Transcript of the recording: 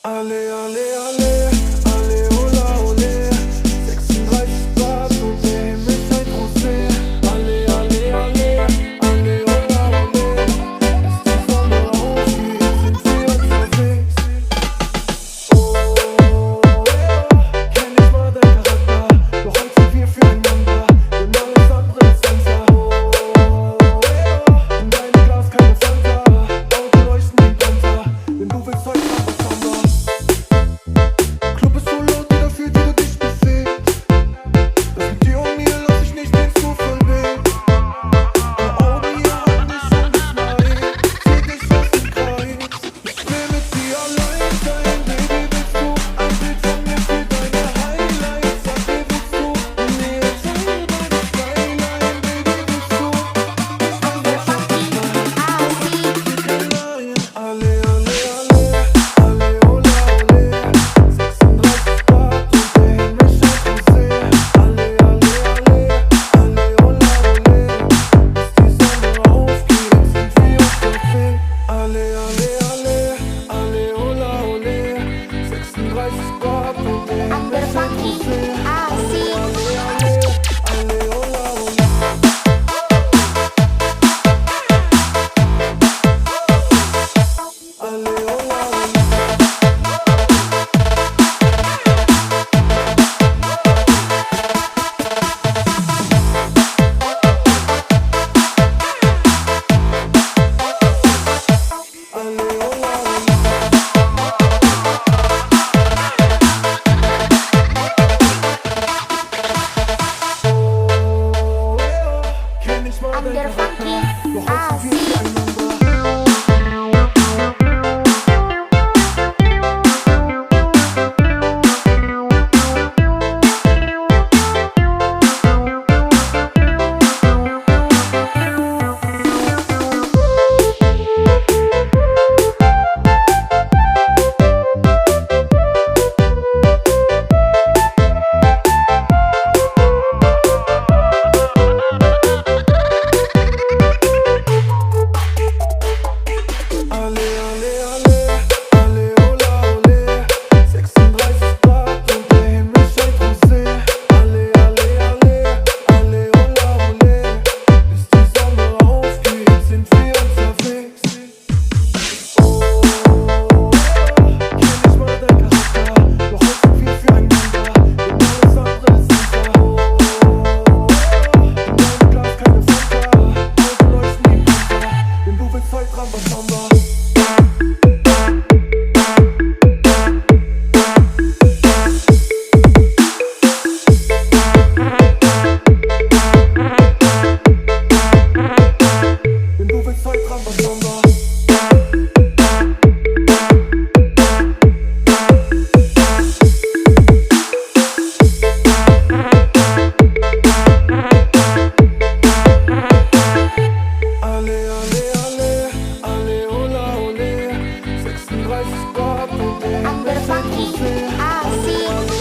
Alle, alle, alle, alle, hola, ole. 36 Grad und der Himmel scheint rosé. Alle, alle, alle, alle, hola, ole. Bis die Sonne aufgeht, sind wir unterwegs. Oh, kenn ich mal deinen Charakter, doch heute sind wir füreinander, denn alles andere ist Sentak. In deinem Glas keine Fanta, Augen leuchten wie Panther, denn du willst heute nach was anderes. Club ist so laut, jeder fühlt, wie du dich bewegst. Das mit dir und mir lass ich nicht den Zufall wählen. Deine Augen hier haben mich schon geschneit, zieh dich aus dem Kreis. Ich will mit dir allein sein, Baby, willst du ein Bild von mir für deine Highlights? Sag mir, willst du mir erzählen, meine Skyline? Baby, willst du? Ich will dir schon alle, alle, alle, alle, hola, ole. 36 Grad und der Himmel scheint rosé. Alle, alle, alle, alle, hola, ole. Bis die Sonne aufgeht, sind wir unterwegs. Alle, alle, alle, alle, hola, ole. 36 Grad und der Himmel scheint rosé. Alle, alle, alle, alle, hola, ole. Alle, hola, ole. Alle, hola, ole. Oh, kenn ich mal deinen Charakter, doch heute sind wir füreinander. Alle, alle, alle, alle, hola, ole. 36 Grad und der Himmel scheint rosé. Alle, alle, alle, alle, hola, ole. Bis die Sonne aufgeht, sind wir unterwegs. Oh, kenn ich mal deinen Charakter, doch heute sind wir füreinander, denn alles andere ist Sentak. In deinem Glas keine Fanta, Augen leuchten wie Panther, denn du willst heute dran was anderes. Denn du willst heute dran was anderes. Alle, alle, alle, alle, hola, ole. 36 Grad und der Himmel scheint rosé. Alle, alle,